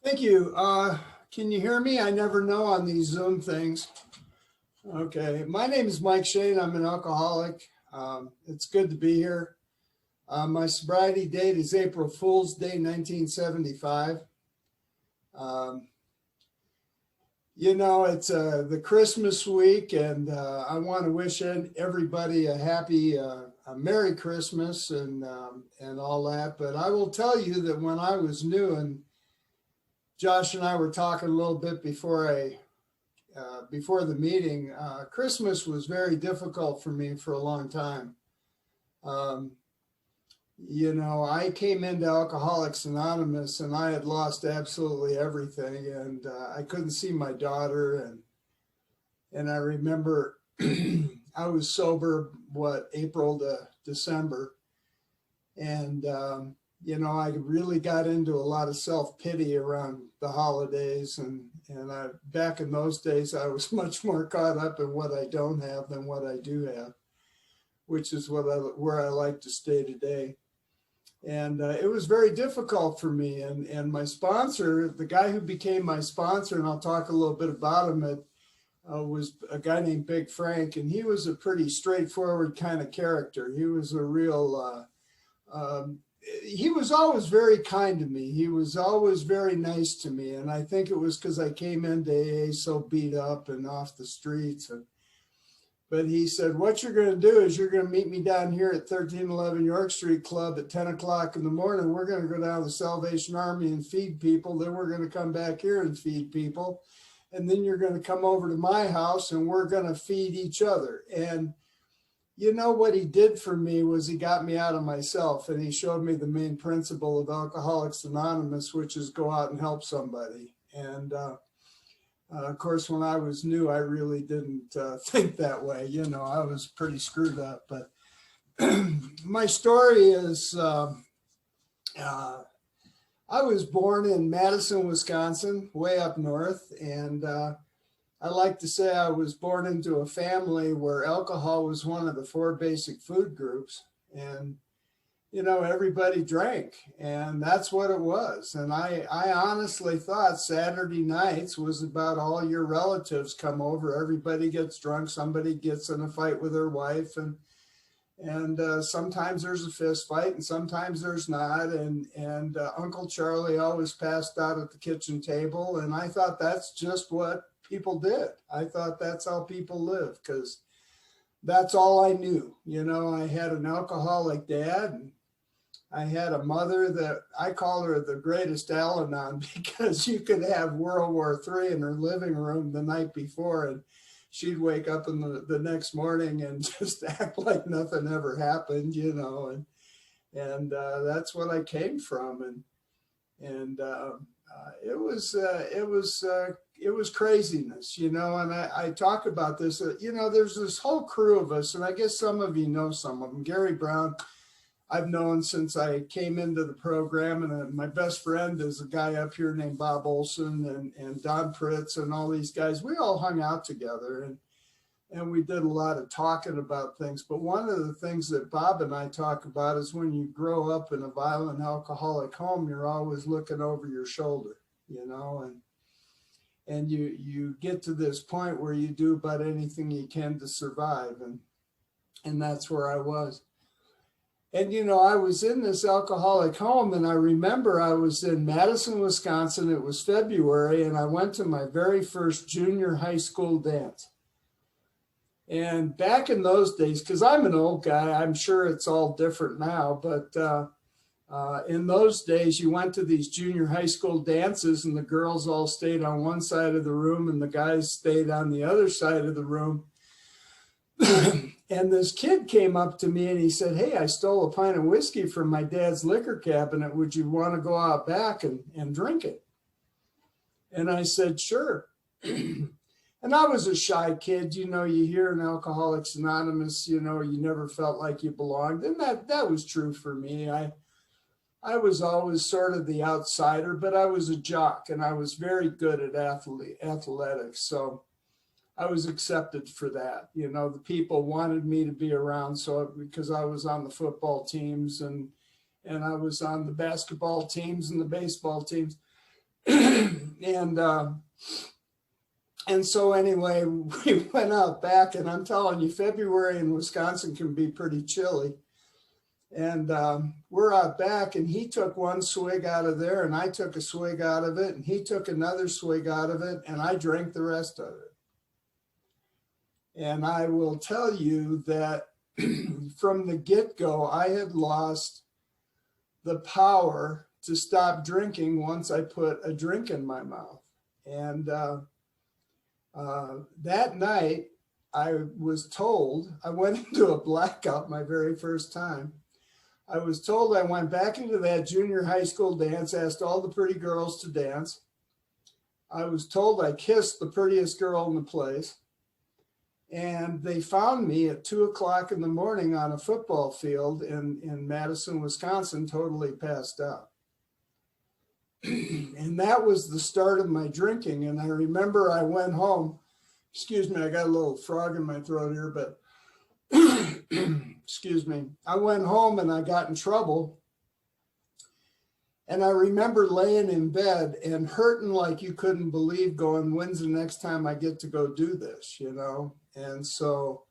Thank you. Can you hear me? I never know on these Zoom things. Okay, my name is Mike Shane. I'm an alcoholic. It's good to be here. My sobriety date is April Fool's Day, 1975. It's the Christmas week, and I want to wish everybody a happy, a Merry Christmas and all that. But I will tell you that when I was new, and Josh and I were talking a little bit before before the meeting, Christmas was very difficult for me for a long time. I came into Alcoholics Anonymous and I had lost absolutely everything, and I couldn't see my daughter, and I remember I was sober, April to December, and I really got into a lot of self-pity around the holidays, and back in those days I was much more caught up in what I don't have than what I do have, which is where I like to stay today. And it was very difficult for me, and my sponsor, the guy who became my sponsor, and I'll talk a little bit about him, was a guy named Big Frank, and he was a pretty straightforward kind of character. He was a real he was always very kind to me. He was always very nice to me. And I think it was because I came into AA so beat up and off the streets. But he said, what you're going to do is you're going to meet me down here at 1311 York Street Club at 10 o'clock in the morning. We're going to go down to the Salvation Army and feed people. Then we're going to come back here and feed people. And then you're going to come over to my house and we're going to feed each other. And you know what he did for me was he got me out of myself, and he showed me the main principle of Alcoholics Anonymous, which is go out and help somebody. And of course, when I was new, I really didn't think that way. I was pretty screwed up. But my story is I was born in Madison, Wisconsin, way up north, and I like to say I was born into a family where alcohol was one of the 4 basic food groups, and everybody drank, and that's what it was. And I honestly thought Saturday nights was about all your relatives come over, everybody gets drunk, somebody gets in a fight with their wife, and sometimes there's a fist fight and sometimes there's not, and Uncle Charlie always passed out at the kitchen table, and I thought that's just what people did. I thought that's how people live, because that's all I knew. I had an alcoholic dad, and I had a mother that I call her the greatest Al-Anon, because you could have World War III in her living room the night before, and she'd wake up in the next morning and just act like nothing ever happened, and that's what I came from. And it was craziness, and I talk about this, there's this whole crew of us, and I guess some of you know some of them. Gary Brown, I've known since I came into the program, and my best friend is a guy up here named Bob Olson, and Don Pritz, and all these guys. We all hung out together, and we did a lot of talking about things. But one of the things that Bob and I talk about is when you grow up in a violent alcoholic home, you're always looking over your shoulder, and you get to this point where you do about anything you can to survive. And that's where I was. And, I was in this alcoholic home, and I remember I was in Madison, Wisconsin. It was February, and I went to my very first junior high school dance. And back in those days, because I'm an old guy, I'm sure it's all different now, but in those days, you went to these junior high school dances, and the girls all stayed on one side of the room and the guys stayed on the other side of the room. And this kid came up to me and he said, hey, I stole a pint of whiskey from my dad's liquor cabinet. Would you want to go out back and drink it? And I said, sure. And I was a shy kid. You hear in Alcoholics Anonymous, you never felt like you belonged. And that was true for me. I was always sort of the outsider, but I was a jock, and I was very good at athletics. So I was accepted for that. The people wanted me to be around, because I was on the football teams and I was on the basketball teams and the baseball teams. and so anyway, we went out back, and I'm telling you, February in Wisconsin can be pretty chilly. And we're out back, and he took one swig out of there, and I took a swig out of it, and he took another swig out of it, and I drank the rest of it. And I will tell you that from the get-go, I had lost the power to stop drinking once I put a drink in my mouth. And that night, I was told, I went into a blackout my very first time. I was told I went back into that junior high school dance, asked all the pretty girls to dance. I was told I kissed the prettiest girl in the place. And they found me at 2 o'clock in the morning on a football field in Madison, Wisconsin, totally passed out. And that was the start of my drinking. And I remember I went home. Excuse me, I got a little frog in my throat here, but excuse me. I went home and I got in trouble. And I remember laying in bed and hurting like you couldn't believe, going, when's the next time I get to go do this, you know? And so,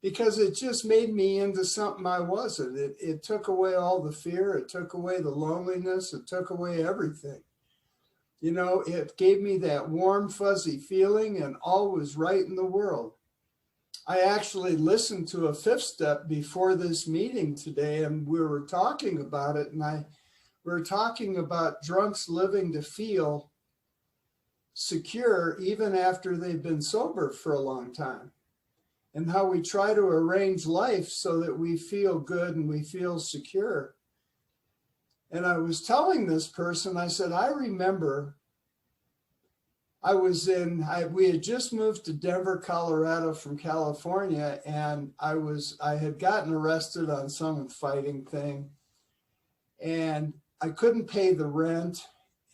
because it just made me into something I wasn't. It took away all the fear. It took away the loneliness. It took away everything. You know, it gave me that warm, fuzzy feeling, and all was right in the world. I actually listened to a Fifth Step before this meeting today, and we were talking about it, and we were talking about drunks living to feel secure even after they've been sober for a long time, and how we try to arrange life so that we feel good and we feel secure. And I was telling this person, I said, I remember we had just moved to Denver, Colorado from California, and I had gotten arrested on some fighting thing, and I couldn't pay the rent,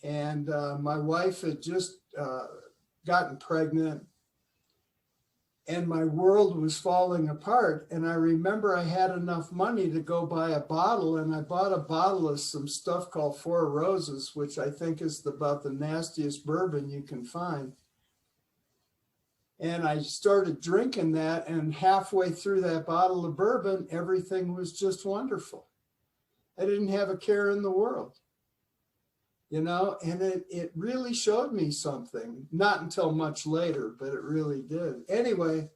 and my wife had just gotten pregnant, and my world was falling apart. And I remember I had enough money to go buy a bottle, and I bought a bottle of some stuff called Four Roses, which I think is about the nastiest bourbon you can find. And I started drinking that, and halfway through that bottle of bourbon, everything was just wonderful. I didn't have a care in the world, you know, and it really showed me something, not until much later, but it really did. Anyway,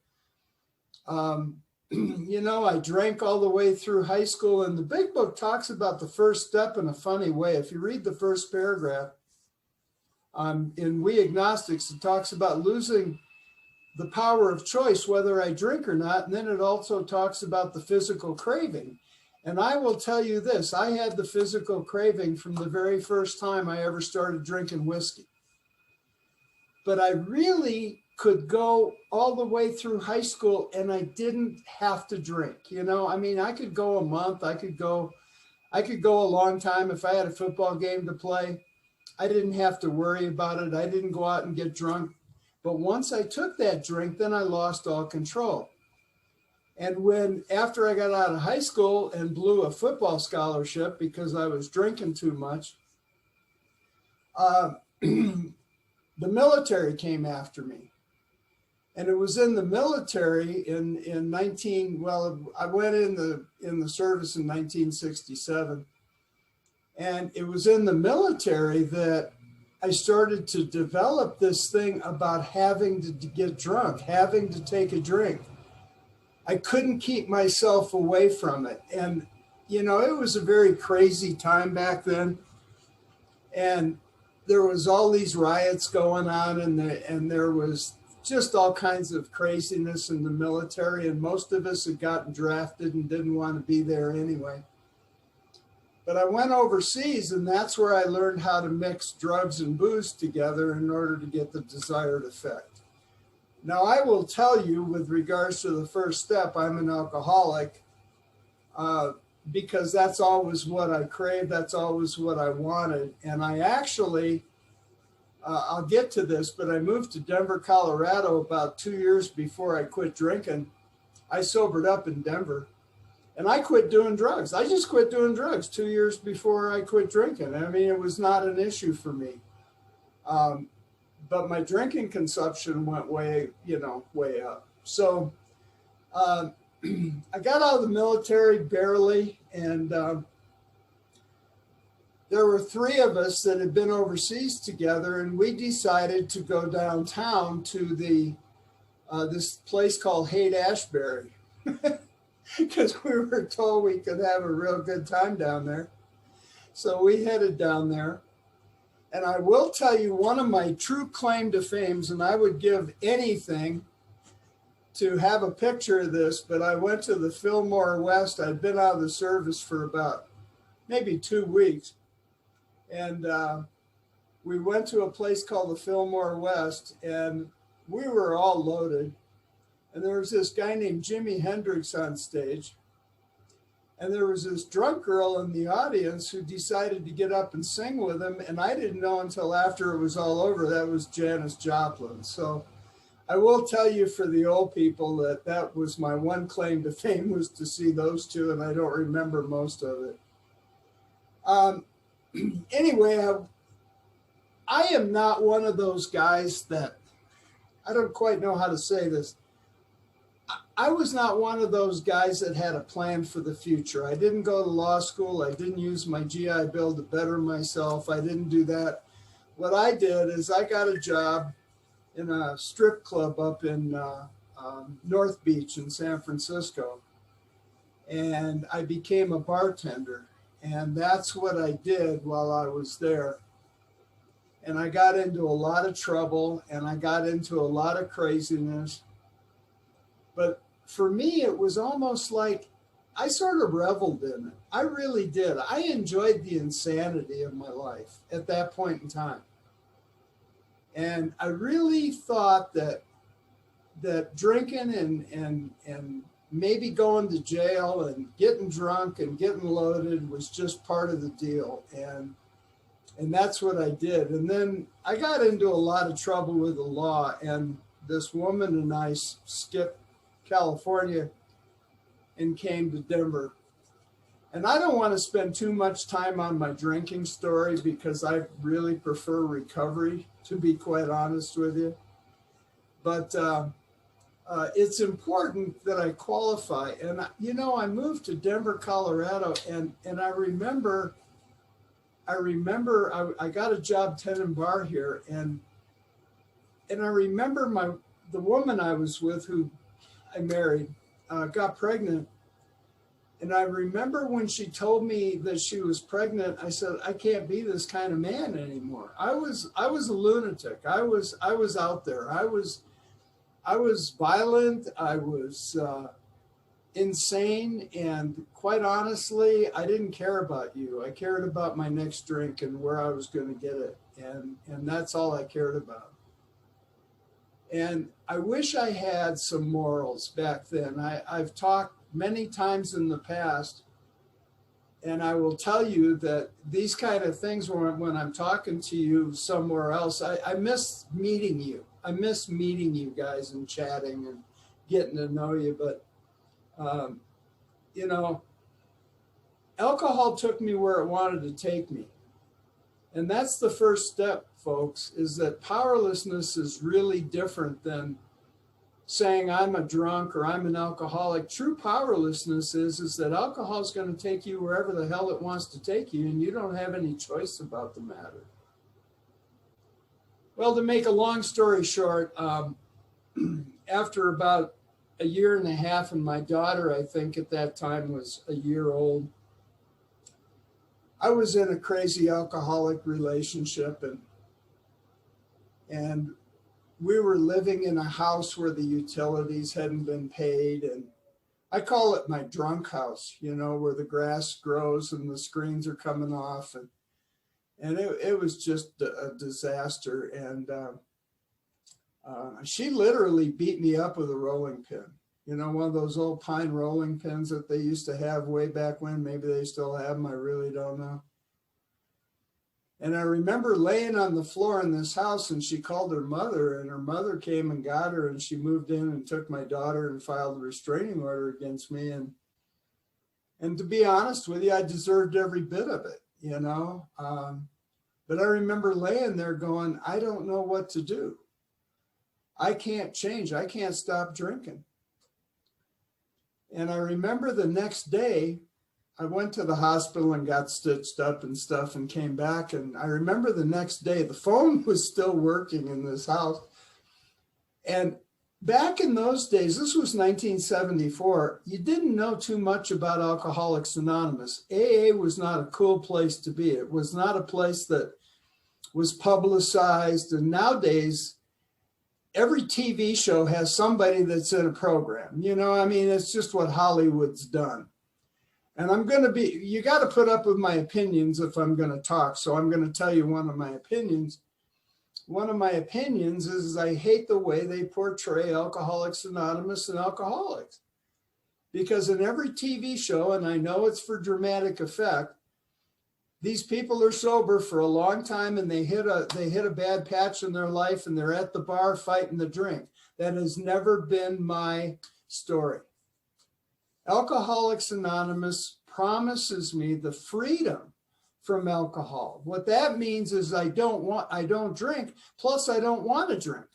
you know, I drank all the way through high school, and the big book talks about the first step in a funny way. If you read the first paragraph in We Agnostics, it talks about losing the power of choice, whether I drink or not. And then it also talks about the physical craving. And I will tell you this, I had the physical craving from the very first time I ever started drinking whiskey. But I really could go all the way through high school and I didn't have to drink. You know, I mean, I could go a month, I could go a long time. If I had a football game to play, I didn't have to worry about it. I didn't go out and get drunk. But once I took that drink, then I lost all control. And after I got out of high school and blew a football scholarship because I was drinking too much, the military came after me. And it was in the military I went in the service in 1967. And it was in the military that I started to develop this thing about having to get drunk, having to take a drink. I couldn't keep myself away from it. And, you know, it was a very crazy time back then. And there was all these riots going on, and there was just all kinds of craziness in the military. And most of us had gotten drafted and didn't want to be there anyway. But I went overseas, and that's where I learned how to mix drugs and booze together in order to get the desired effect. Now, I will tell you, with regards to the first step, I'm an alcoholic because that's always what I craved. That's always what I wanted. And I actually, I'll get to this, but I moved to Denver, Colorado about 2 years before I quit drinking. I sobered up in Denver, and I quit doing drugs. I just quit doing drugs 2 years before I quit drinking. I mean, it was not an issue for me. But my drinking consumption went way, way up. So I got out of the military barely, and there were three of us that had been overseas together, and we decided to go downtown to this place called Haight-Ashbury because we were told we could have a real good time down there. So we headed down there. And I will tell you one of my true claim to fame, and I would give anything to have a picture of this, but I went to the Fillmore West. I'd been out of the service for about maybe 2 weeks. And we went to a place called the Fillmore West, and we were all loaded. And there was this guy named Jimi Hendrix on stage. And there was this drunk girl in the audience who decided to get up and sing with him. And I didn't know until after it was all over that was Janis Joplin. So I will tell you, for the old people, that was my one claim to fame, was to see those two. And I don't remember most of it. Anyway, I am not one of those guys that, I don't quite know how to say this. I was not one of those guys that had a plan for the future. I didn't go to law school. I didn't use my GI Bill to better myself. I didn't do that. What I did is I got a job in a strip club up in North Beach in San Francisco. And I became a bartender. And that's what I did while I was there. And I got into a lot of trouble, and I got into a lot of craziness. But for me, it was almost like I sort of reveled in it. I really did. I enjoyed the insanity of my life at that point in time. And I really thought that drinking and maybe going to jail and getting drunk and getting loaded was just part of the deal. And that's what I did. And then I got into a lot of trouble with the law, and this woman and I skipped California and came to Denver. And I don't want to spend too much time on my drinking story because I really prefer recovery, to be quite honest with you. But it's important that I qualify. And, I moved to Denver, Colorado, and I remember I got a job tending bar here, and I remember the woman I was with, who I married, got pregnant. And I remember when she told me that she was pregnant, I said, I can't be this kind of man anymore. I was a lunatic. I was out there. I was violent. I was insane. And quite honestly, I didn't care about you. I cared about my next drink and where I was going to get it. And that's all I cared about. And I wish I had some morals back then. I've talked many times in the past, and I will tell you that these kind of things, when I'm talking to you somewhere else, I miss meeting you. I miss meeting you guys and chatting and getting to know you. But, alcohol took me where it wanted to take me. And that's the first step, folks, is that powerlessness is really different than saying I'm a drunk or I'm an alcoholic. True powerlessness is that alcohol is going to take you wherever the hell it wants to take you, and you don't have any choice about the matter. Well, to make a long story short, after about a year and a half, and my daughter, I think at that time, was a year old, I was in a crazy alcoholic relationship, and we were living in a house where the utilities hadn't been paid. And I call it my drunk house, where the grass grows and the screens are coming off. And it was just a disaster. And she literally beat me up with a rolling pin. One of those old pine rolling pins that they used to have way back when. Maybe they still have them. I really don't know. And I remember laying on the floor in this house, and she called her mother, and her mother came and got her, and she moved in and took my daughter and filed a restraining order against me. And to be honest with you, I deserved every bit of it, But I remember laying there going, I don't know what to do. I can't change. I can't stop drinking. And I remember the next day, I went to the hospital and got stitched up and stuff and came back. And I remember the next day, the phone was still working in this house. And back in those days, this was 1974, you didn't know too much about Alcoholics Anonymous. AA was not a cool place to be. It was not a place that was publicized. And nowadays, every TV show has somebody that's in a program. You know, I mean, it's just what Hollywood's done. And I'm going to be, you got to put up with my opinions if I'm going to talk. So I'm going to tell you one of my opinions. One of my opinions is I hate the way they portray Alcoholics Anonymous and alcoholics. Because in every TV show, and I know it's for dramatic effect, these people are sober for a long time and they hit a bad patch in their life and they're at the bar fighting the drink. That has never been my story. Alcoholics Anonymous promises me the freedom from alcohol. What that means is I don't drink, plus I don't want to drink,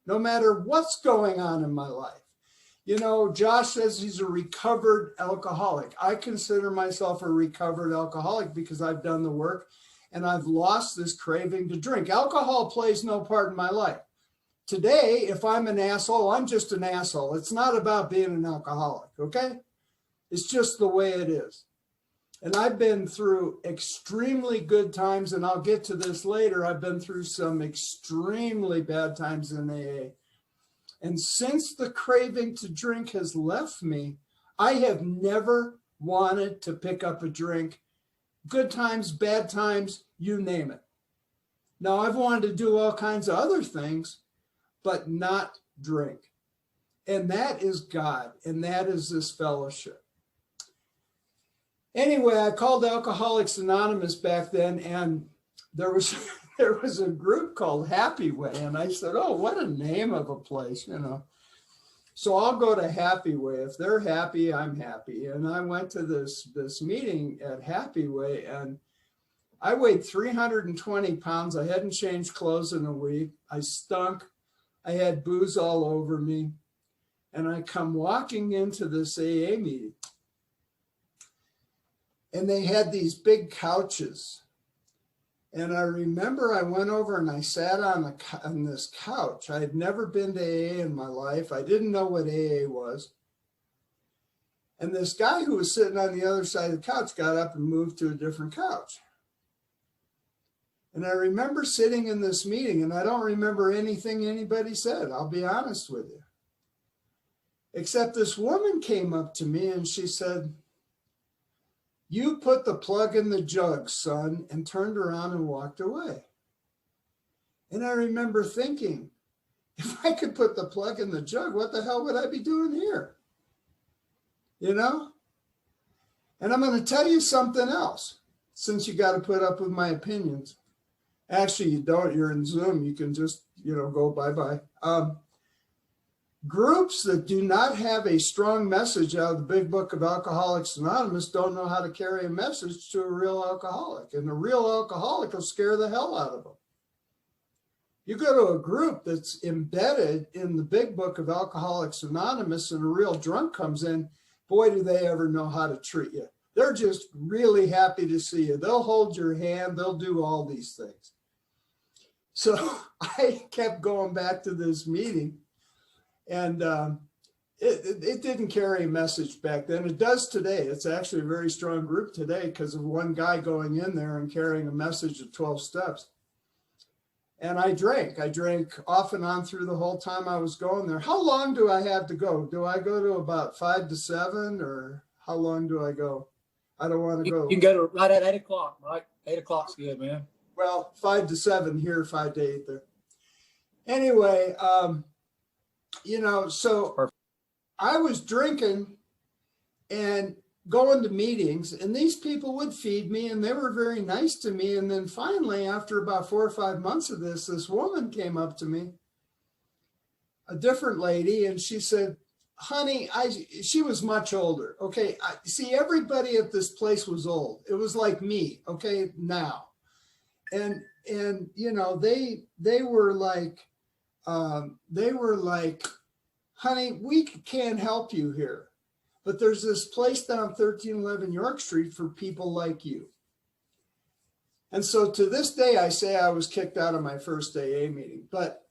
no matter what's going on in my life. You know, Josh says he's a recovered alcoholic. I consider myself a recovered alcoholic because I've done the work and I've lost this craving to drink. Alcohol plays no part in my life. Today, if I'm an asshole, I'm just an asshole. It's not about being an alcoholic, okay? It's just the way it is. And I've been through extremely good times, and I'll get to this later. I've been through some extremely bad times in AA. And since the craving to drink has left me, I have never wanted to pick up a drink. Good times, bad times, you name it. Now, I've wanted to do all kinds of other things, but not drink. And that is God, and that is this fellowship. Anyway, I called Alcoholics Anonymous back then, and there was a group called Happy Way, and I said, oh, what a name of a place, you know. So I'll go to Happy Way. If they're happy, I'm happy. And I went to this meeting at Happy Way, and I weighed 320 pounds. I hadn't changed clothes in a week. I stunk. I had booze all over me. And I come walking into this AA meeting. And they had these big couches. And I remember I went over and I sat on this couch. I had never been to AA in my life. I didn't know what AA was. And this guy who was sitting on the other side of the couch got up and moved to a different couch. And I remember sitting in this meeting, and I don't remember anything anybody said, I'll be honest with you. Except this woman came up to me and she said, you put the plug in the jug, son, and turned around and walked away. And I remember thinking, if I could put the plug in the jug, what the hell would I be doing here? You know? And I'm going to tell you something else, since you got to put up with my opinions. Actually, you don't. You're in Zoom. You can just, go bye-bye. Groups that do not have a strong message out of the Big Book of Alcoholics Anonymous don't know how to carry a message to a real alcoholic. And a real alcoholic will scare the hell out of them. You go to a group that's embedded in the Big Book of Alcoholics Anonymous and a real drunk comes in, boy, do they ever know how to treat you. They're just really happy to see you. They'll hold your hand. They'll do all these things. So I kept going back to this meeting. And it didn't carry a message back then. It does today. It's actually a very strong group today because of one guy going in there and carrying a message of 12 steps. And I drank off and on through the whole time I was going there. How long do I have to go? Do I go to about 5 to 7 or how long do I go? I don't want to go. You can go to right at 8 o'clock, Mike. 8 o'clock's good, man. Well, 5 to 7 here, 5 to 8 there. Anyway, so perfect. I was drinking and going to meetings, and these people would feed me, and they were very nice to me. And then finally, after about 4 or 5 months of this woman came up to me, a different lady, and she said, honey, she was much older. Okay, see, everybody at this place was old. It was like me, okay, now. and you know, they were like, honey, we can't help you here, but there's this place down 1311 York Street for people like you. And so to this day, I say I was kicked out of my first AA meeting, but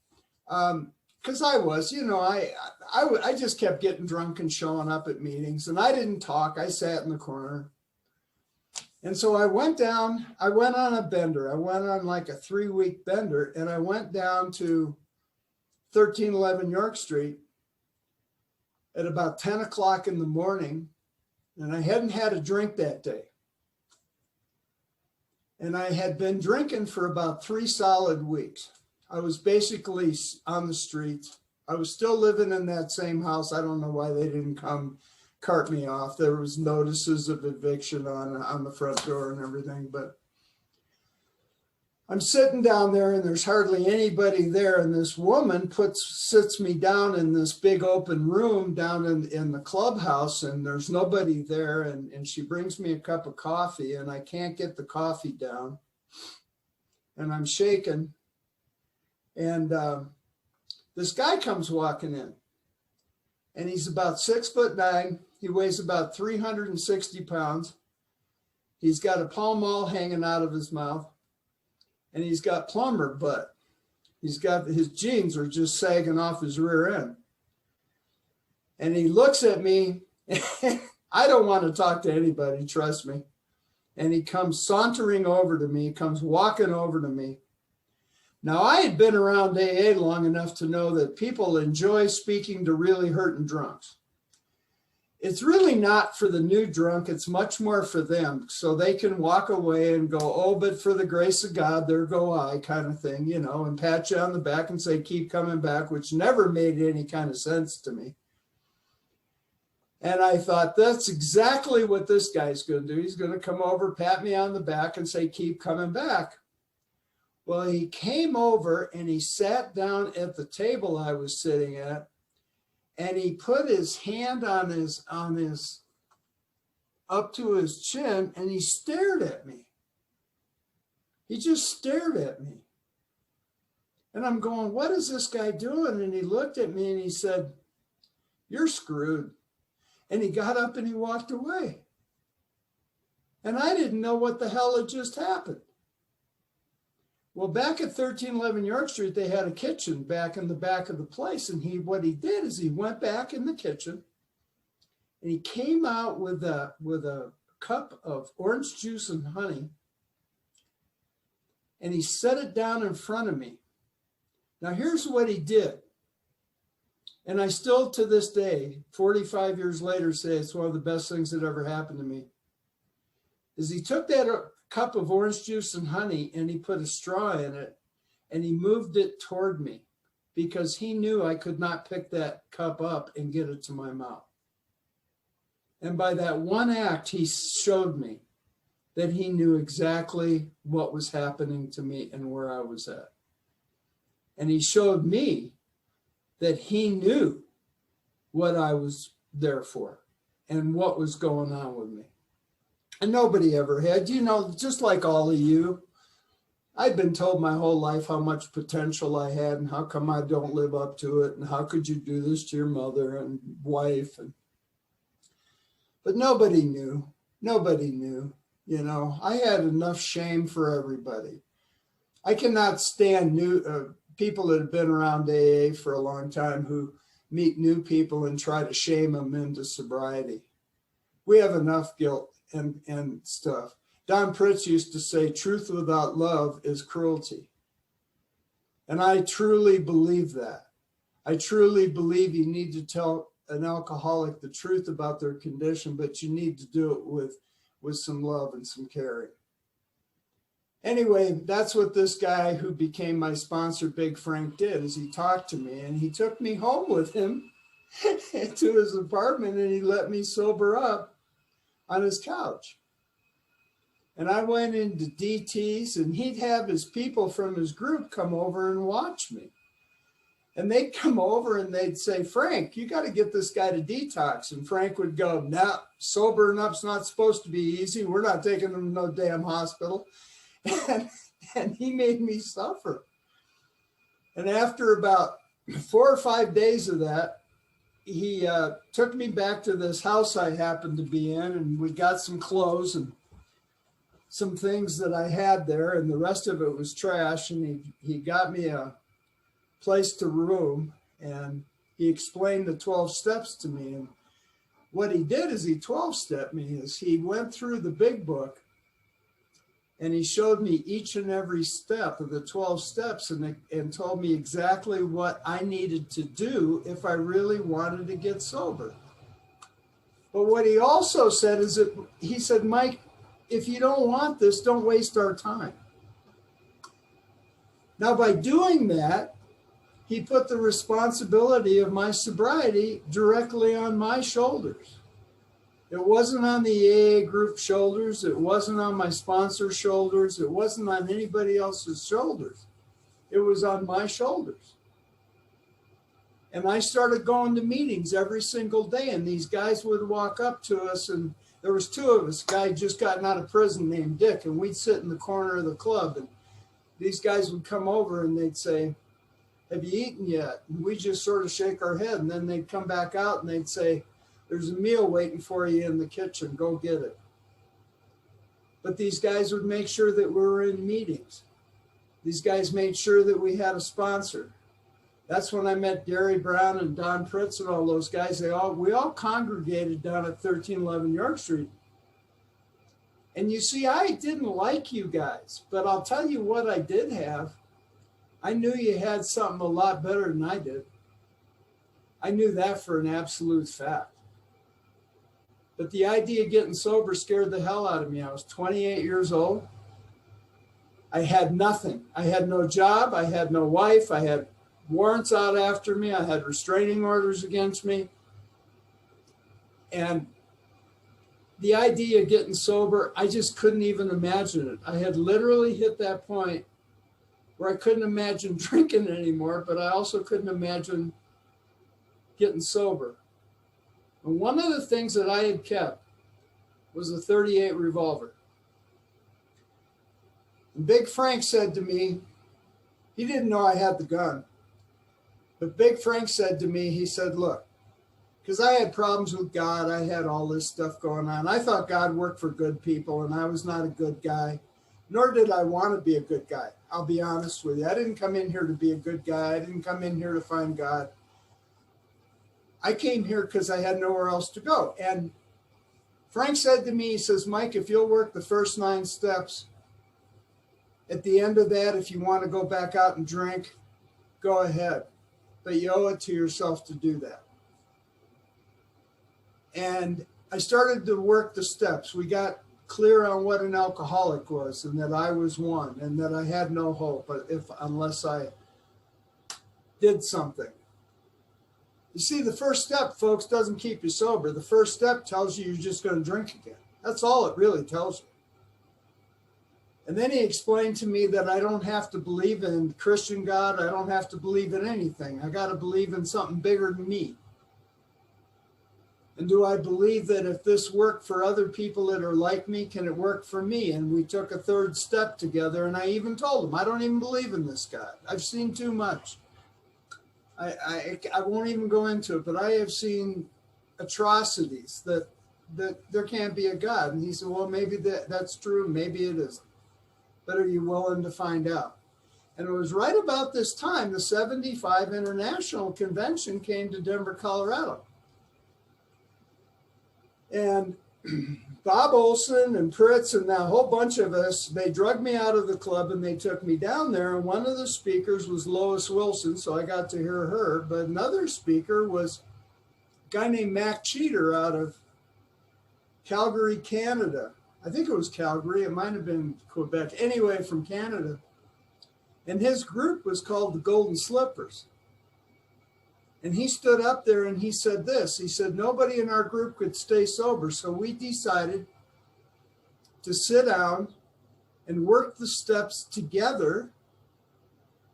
because I was, you know, I just kept getting drunk and showing up at meetings, and I didn't talk. I sat in the corner. And so I went on a bender. I went on like a 3-week bender, and I went down to 1311 York Street at about 10 o'clock in the morning, and I hadn't had a drink that day. And I had been drinking for about 3 solid weeks. I was basically on the streets. I was still living in that same house. I don't know why they didn't come cart me off. There was notices of eviction on the front door and everything, but I'm sitting down there and there's hardly anybody there. And this woman sits me down in this big open room down in the clubhouse, and there's nobody there. And she brings me a cup of coffee, and I can't get the coffee down, and I'm shaking. And this guy comes walking in, and he's about 6'9". He weighs about 360 pounds. He's got a Pall Mall hanging out of his mouth, and he's got plumber butt. He's got, his jeans are just sagging off his rear end. And he looks at me. I don't want to talk to anybody, trust me. And he comes sauntering over to me, comes walking over to me. Now, I had been around AA long enough to know that people enjoy speaking to really hurting drunks. It's really not for the new drunk. It's much more for them, so they can walk away and go, oh, but for the grace of God, there go I, kind of thing, you know, and pat you on the back and say, keep coming back, which never made any kind of sense to me. And I thought, that's exactly what this guy's going to do. He's going to come over, pat me on the back and say, keep coming back. Well, he came over and he sat down at the table I was sitting at, and he put his hand on his up to his chin, and he stared at me. He just stared at me. And I'm going, what is this guy doing? And he looked at me and he said, you're screwed. And he got up and he walked away. And I didn't know what the hell had just happened. Well, back at 1311 York Street, they had a kitchen back in the back of the place. And what he did is he went back in the kitchen and he came out with a cup of orange juice and honey. And he set it down in front of me. Now, here's what he did. And I still, to this day, 45 years later, say it's one of the best things that ever happened to me. Is he took that cup of orange juice and honey and he put a straw in it and he moved it toward me because he knew I could not pick that cup up and get it to my mouth. And by that one act, he showed me that he knew exactly what was happening to me and where I was at. And he showed me that he knew what I was there for and what was going on with me. And nobody ever had, you know, just like all of you, I'd been told my whole life how much potential I had and how come I don't live up to it and how could you do this to your mother and wife. But nobody knew, you know. I had enough shame for everybody. I cannot stand people that have been around AA for a long time who meet new people and try to shame them into sobriety. We have enough guilt and stuff. Don Pritz used to say, truth without love is cruelty. And I truly believe that. I truly believe you need to tell an alcoholic the truth about their condition, but you need to do it with some love and some caring. Anyway, that's what this guy who became my sponsor, Big Frank, did, is he talked to me and he took me home with him to his apartment and he let me sober up on his couch. And I went into DT's and he'd have his people from his group come over and watch me. And they'd come over and they'd say, Frank, you got to get this guy to detox. And Frank would go, no, sobering up's not supposed to be easy. We're not taking him to no damn hospital. and he made me suffer. And after about 4 or 5 days of that, he took me back to this house I happened to be in, and we got some clothes and some things that I had there, and the rest of it was trash. And he got me a place to room, and he explained the 12 steps to me. And what he did is he 12-stepped me. Is he went through the big book, and he showed me each and every step of the 12 steps and told me exactly what I needed to do if I really wanted to get sober. But what he also said is that he said, Mike, if you don't want this, don't waste our time. Now, by doing that, he put the responsibility of my sobriety directly on my shoulders. It wasn't on the AA group shoulders. It wasn't on my sponsor's shoulders. It wasn't on anybody else's shoulders. It was on my shoulders. And I started going to meetings every single day, and these guys would walk up to us, and there was 2 of us, a guy just gotten out of prison named Dick, and we'd sit in the corner of the club, and these guys would come over and they'd say, have you eaten yet? And we just sort of shake our head, and then they'd come back out and they'd say, there's a meal waiting for you in the kitchen, go get it. But these guys would make sure that we were in meetings. These guys made sure that we had a sponsor. That's when I met Gary Brown and Don Pritz and all those guys. We all congregated down at 1311 York Street. And you see, I didn't like you guys, but I'll tell you what I did have. I knew you had something a lot better than I did. I knew that for an absolute fact. But the idea of getting sober scared the hell out of me. I was 28 years old. I had nothing. I had no job. I had no wife. I had warrants out after me. I had restraining orders against me. And the idea of getting sober, I just couldn't even imagine it. I had literally hit that point where I couldn't imagine drinking anymore, but I also couldn't imagine getting sober. And one of the things that I had kept was a .38 revolver. And Big Frank said to me, he didn't know I had the gun, but Big Frank said to me, he said, look, because I had problems with God, I had all this stuff going on. I thought God worked for good people, and I was not a good guy, nor did I want to be a good guy. I'll be honest with you. I didn't come in here to be a good guy. I didn't come in here to find God. I came here because I had nowhere else to go. And Frank said to me, he says, Mike, if you'll work the first 9 steps, at the end of that, if you want to go back out and drink, go ahead. But you owe it to yourself to do that. And I started to work the steps. We got clear on what an alcoholic was, and that I was one, and that I had no hope unless I did something. You see, the first step, folks, doesn't keep you sober. The first step tells you you're just going to drink again. That's all it really tells you. And then he explained to me that I don't have to believe in Christian God. I don't have to believe in anything. I got to believe in something bigger than me. And do I believe that if this worked for other people that are like me, can it work for me? And we took a 3rd step together, and I even told him, I don't even believe in this God. I've seen too much. I won't even go into it, but I have seen atrocities that there can't be a God. And he said, well, maybe that's true. Maybe it isn't. But are you willing to find out? And it was right about this time, the 75 International Convention came to Denver, Colorado. And Bob Olson and Pritz and a whole bunch of us, they drugged me out of the club and they took me down there. And one of the speakers was Lois Wilson, so I got to hear her. But another speaker was a guy named Mac Cheater out of Calgary, Canada. I think it was Calgary. It might have been Quebec. Anyway, from Canada. And his group was called the Golden Slippers. And he stood up there and he said this. He said, nobody in our group could stay sober. So we decided to sit down and work the steps together.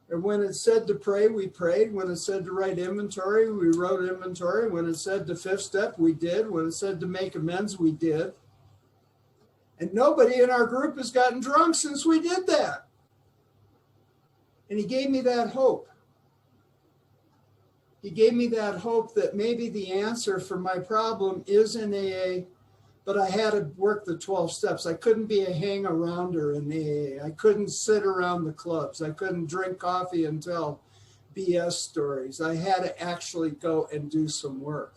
And when it said to pray, we prayed. When it said to write inventory, we wrote inventory. When it said the 5th step, we did. When it said to make amends, we did. And nobody in our group has gotten drunk since we did that. And he gave me that hope. He gave me that hope that maybe the answer for my problem is in AA, but I had to work the 12 steps. I couldn't be a hang-arounder in AA. I couldn't sit around the clubs. I couldn't drink coffee and tell BS stories. I had to actually go and do some work.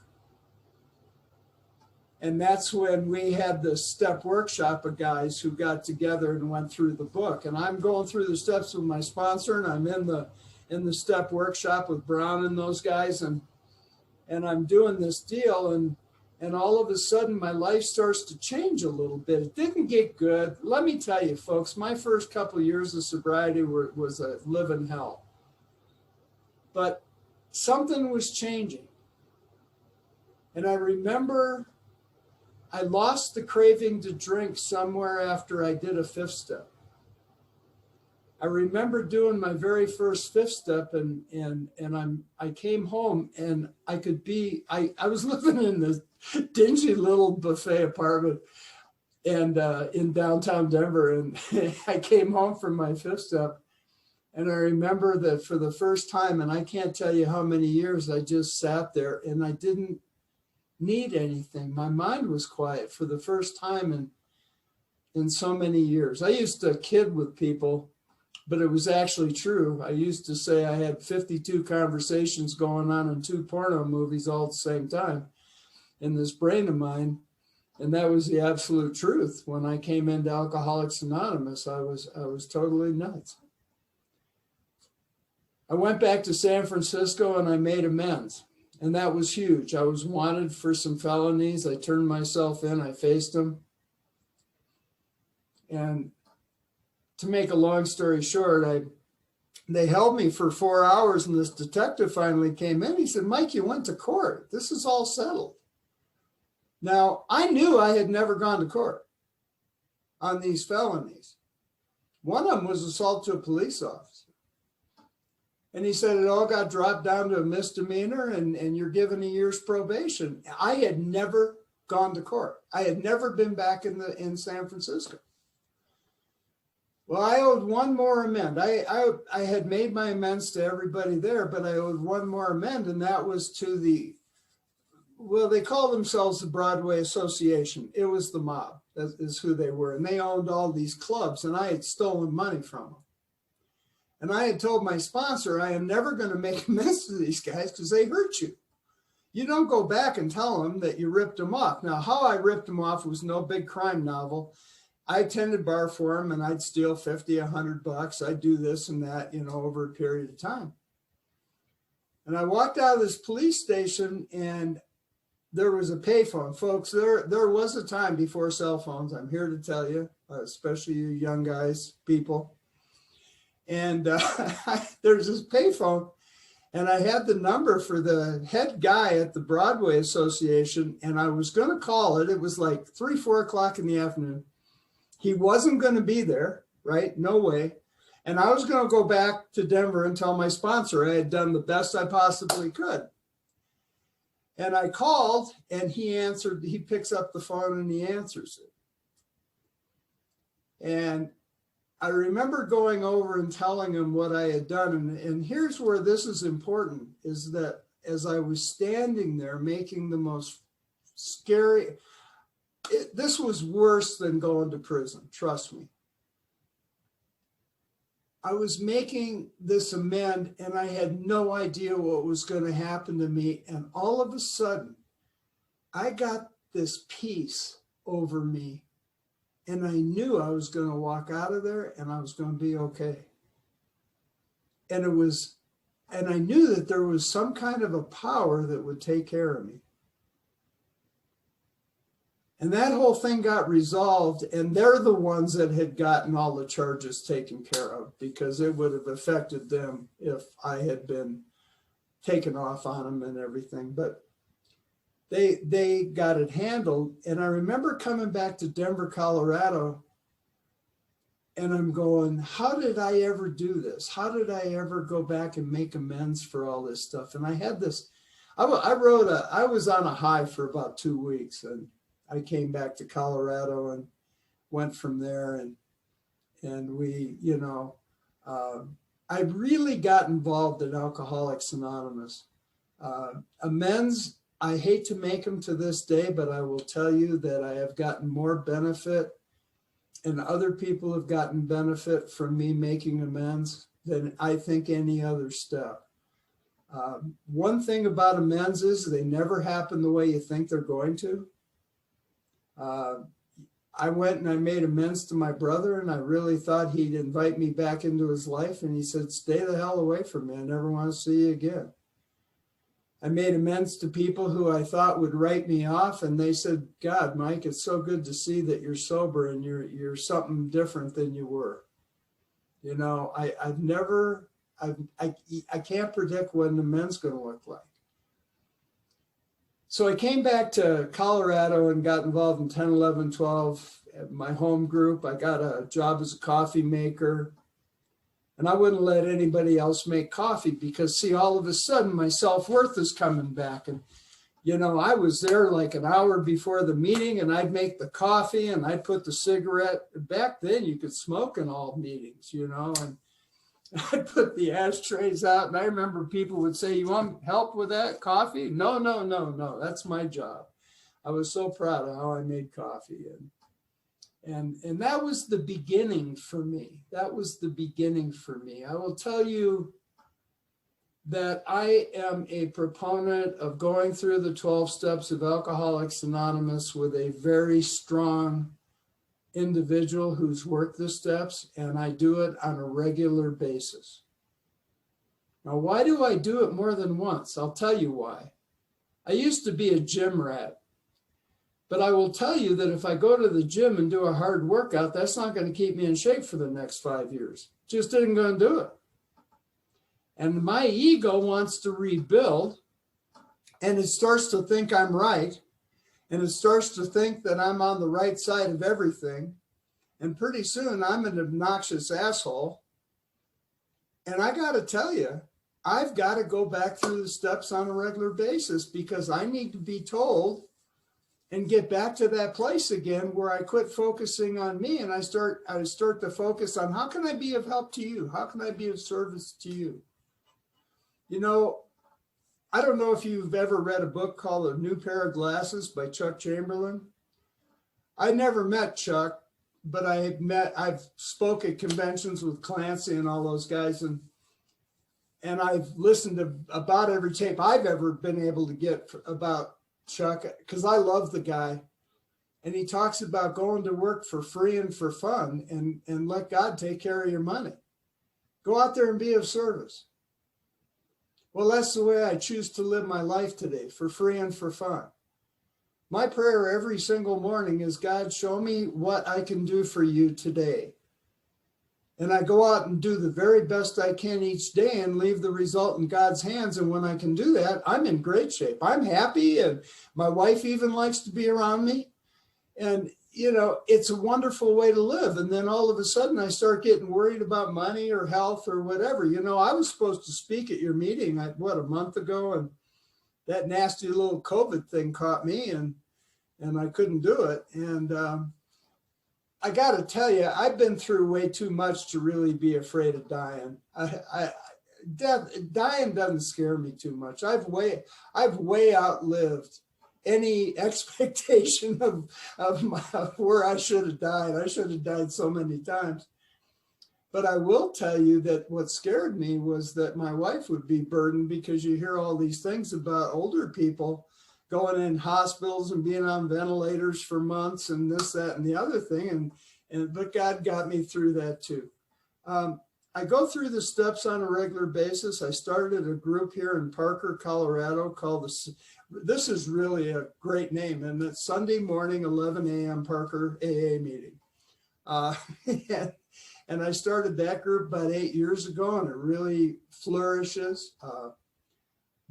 And that's when we had the step workshop of guys who got together and went through the book. And I'm going through the steps with my sponsor, and I'm in the step workshop with Brown and those guys, and I'm doing this deal, and all of a sudden my life starts to change a little bit. It didn't get good. Let me tell you, folks, my first couple of years of sobriety was a living hell. But something was changing. And I remember I lost the craving to drink somewhere after I did a fifth step. I remember doing my very first fifth step, and I came home, and I was living in this dingy little buffet apartment and in downtown Denver, and I came home from my fifth step, and I remember that for the first time, and I can't tell you how many years, I just sat there and I didn't need anything. My mind was quiet for the first time in so many years. I used to kid with people, but it was actually true. I used to say I had 52 conversations going on in 2 porno movies all at the same time in this brain of mine. And that was the absolute truth. When I came into Alcoholics Anonymous, I was totally nuts. I went back to San Francisco and I made amends. And that was huge. I was wanted for some felonies. I turned myself in. I faced them. And to make a long story short, they held me for 4 hours, and this detective finally came in. He said, "Mike, you went to court. This is all settled." Now, I knew I had never gone to court on these felonies. One of them was assault to a police officer. And he said it all got dropped down to a misdemeanor, and you're given a year's probation. I had never gone to court. I had never been back in San Francisco. Well, I owed one more amend. I had made my amends to everybody there, but I owed one more amend, and that was to they call themselves the Broadway Association. It was the mob, is who they were, and they owned all these clubs, and I had stolen money from them. And I had told my sponsor, I am never going to make amends to these guys because they hurt you. You don't go back and tell them that you ripped them off. Now, how I ripped them off was no big crime novel. I attended bar for them, and I'd steal $50, $100. I'd do this and that, over a period of time. And I walked out of this police station, and there was a payphone. Folks, there was a time before cell phones, I'm here to tell you, especially you young guys, people. And there's this payphone, and I had the number for the head guy at the Broadway Association, and I was going to call it. It was like 3, 4 o'clock in the afternoon. He wasn't going to be there, right? No way. And I was going to go back to Denver and tell my sponsor I had done the best I possibly could. And I called, and he answered. He picks up the phone and he answers it. And I remember going over and telling him what I had done. And here's where this is important, is that as I was standing there making the most scary, this was worse than going to prison, trust me. I was making this amend, and I had no idea what was going to happen to me. And all of a sudden, I got this peace over me. And I knew I was going to walk out of there and I was going to be okay. And I knew that there was some kind of a power that would take care of me. And that whole thing got resolved, and they're the ones that had gotten all the charges taken care of, because it would have affected them if I had been taken off on them and everything. But they got it handled. And I remember coming back to Denver, Colorado, and I'm going, how did I ever do this? How did I ever go back and make amends for all this stuff? And I had this, I was on a high for about 2 weeks, and I came back to Colorado and went from there. And we, I really got involved in Alcoholics Anonymous. Amends, I hate to make them to this day, but I will tell you that I have gotten more benefit and other people have gotten benefit from me making amends than I think any other step. One thing about amends is they never happen the way you think they're going to. I went and I made amends to my brother, and I really thought he'd invite me back into his life. And he said, stay the hell away from me. I never want to see you again. I made amends to people who I thought would write me off. And they said, God, Mike, it's so good to see that you're sober and you're something different than you were. You know, I can't predict what an amends going to look like. So I came back to Colorado and got involved in 10, 11, 12, my home group. I got a job as a coffee maker. And I wouldn't let anybody else make coffee because, see, all of a sudden my self-worth is coming back. And, you know, I was there like an hour before the meeting and I'd make the coffee and I'd put the cigarette. Back then you could smoke in all meetings, you know, and I'd put the ashtrays out. And I remember people would say, you want help with that coffee? No, no, no, no, that's my job. I was so proud of how I made coffee. And that was the beginning for me. That was the beginning for me. I will tell you that I am a proponent of going through the 12 steps of Alcoholics Anonymous with a very strong individual who's worked the steps, and I do it on a regular basis. Now, why do I do it more than once? I'll tell you why. I used to be a gym rat. But I will tell you that if I go to the gym and do a hard workout, that's not going to keep me in shape for the next 5 years. Just isn't going to do it. And my ego wants to rebuild, and it starts to think I'm right, and it starts to think that I'm on the right side of everything. And pretty soon I'm an obnoxious asshole. And I got to tell you, I've got to go back through the steps on a regular basis because I need to be told and get back to that place again where I quit focusing on me and I start to focus on how can I be of help to you? How can I be of service to you? You know, I don't know if you've ever read a book called A New Pair of Glasses by Chuck Chamberlain. I never met Chuck, but I've spoke at conventions with Clancy and all those guys, and I've listened to about every tape I've ever been able to get about Chuck, because I love the guy. And he talks about going to work for free and for fun and let God take care of your money. Go out there and be of service. Well, that's the way I choose to live my life today, for free and for fun. My prayer every single morning is, God, show me what I can do for you today. And I go out and do the very best I can each day and leave the result in God's hands. And when I can do that, I'm in great shape. I'm happy. And my wife even likes to be around me. And, you know, it's a wonderful way to live. And then all of a sudden I start getting worried about money or health or whatever. You know, I was supposed to speak at your meeting, a month ago. And that nasty little COVID thing caught me and I couldn't do it. And, I got to tell you, I've been through way too much to really be afraid of dying. Dying doesn't scare me too much. I've way outlived any expectation of where I should have died. I should have died so many times. But I will tell you that what scared me was that my wife would be burdened, because you hear all these things about older people going in hospitals and being on ventilators for months and this, that, and the other thing. But God got me through that too. I go through the steps on a regular basis. I started a group here in Parker, Colorado called this is really a great name. And it's Sunday morning, 11 a.m. Parker AA meeting. And I started that group about 8 years ago, and it really flourishes.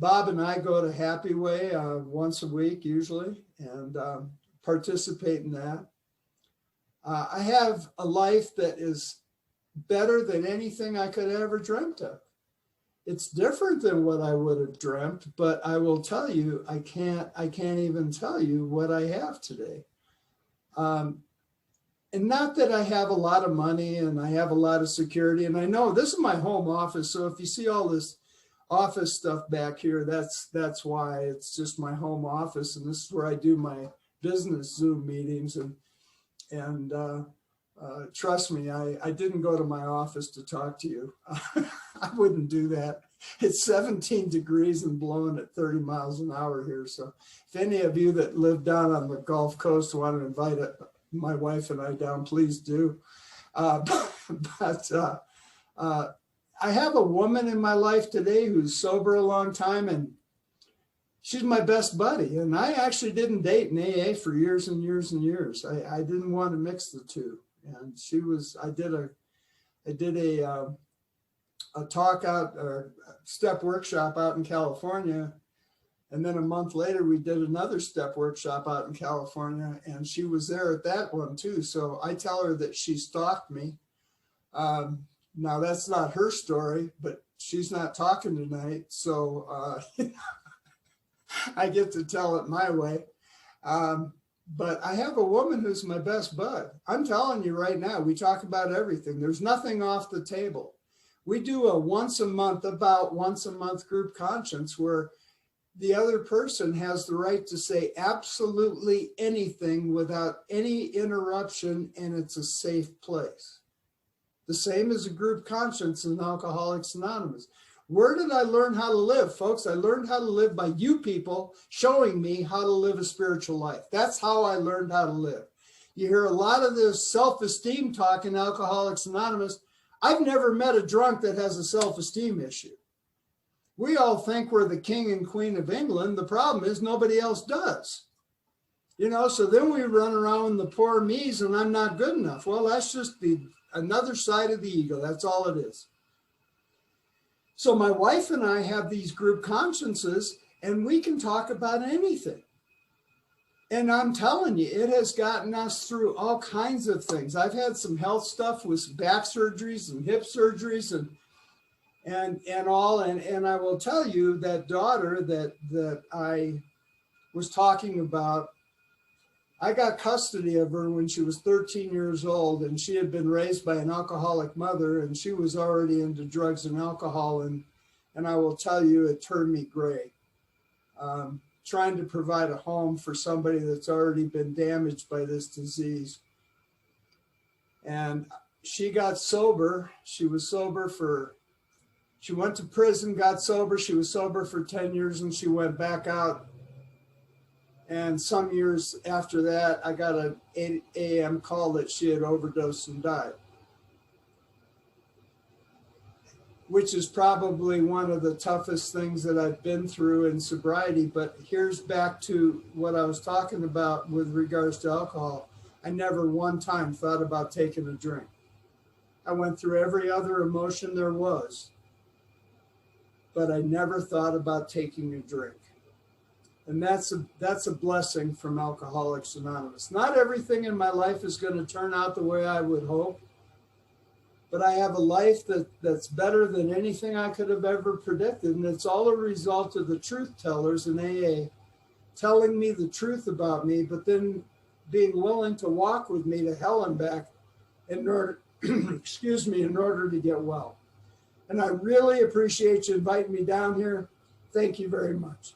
Bob and I go to Happy Way once a week usually, and participate in that. I have a life that is better than anything I could ever dreamt of. It's different than what I would have dreamt, but I will tell you, I can't even tell you what I have today. and not that I have a lot of money and I have a lot of security. And I know this is my home office. So if you see all this office stuff back here, that's why. It's just my home office. And this is where I do my business Zoom meetings. And trust me, I didn't go to my office to talk to you. I wouldn't do that. It's 17 degrees and blowing at 30 miles an hour here. So if any of you that live down on the Gulf Coast want to invite my wife and I down, please do. But I have a woman in my life today who's sober a long time, and she's my best buddy. And I actually didn't date in AA for years and years and years. I didn't want to mix the two. And she was, I did a talk out or step workshop out in California. And then a month later, we did another step workshop out in California, and she was there at that one too. So I tell her that she stalked me. Now that's not her story, but she's not talking tonight. So I get to tell it my way. But I have a woman who's my best bud. I'm telling you right now, we talk about everything. There's nothing off the table. We do a once a month group conscience where the other person has the right to say absolutely anything without any interruption, and it's a safe place. The same as a group conscience in Alcoholics Anonymous. Where did I learn how to live, folks? I learned how to live by you people showing me how to live a spiritual life. That's how I learned how to live. You hear a lot of this self-esteem talk in Alcoholics Anonymous. I've never met a drunk that has a self-esteem issue. We all think we're the king and queen of England. The problem is nobody else does. So then we run around the poor me's and I'm not good enough. Well, that's just another side of the ego. That's all it is. So my wife and I have these group consciences, and we can talk about anything. And I'm telling you, it has gotten us through all kinds of things. I've had some health stuff with back surgeries and hip surgeries and all. And I will tell you that daughter that I was talking about, I got custody of her when she was 13 years old, and she had been raised by an alcoholic mother, and she was already into drugs and alcohol. And I will tell you, it turned me gray. Trying to provide a home for somebody that's already been damaged by this disease. And she got sober. She went to prison, got sober. She was sober for 10 years, and she went back out. And some years after that, I got an 8 a.m. call that she had overdosed and died, which is probably one of the toughest things that I've been through in sobriety. But here's back to what I was talking about with regards to alcohol. I never one time thought about taking a drink. I went through every other emotion there was, but I never thought about taking a drink. And that's a blessing from Alcoholics Anonymous. Not everything in my life is going to turn out the way I would hope, but I have a life that's better than anything I could have ever predicted. And it's all a result of the truth tellers in AA telling me the truth about me, but then being willing to walk with me to hell and back in order, in order to get well. And I really appreciate you inviting me down here. Thank you very much.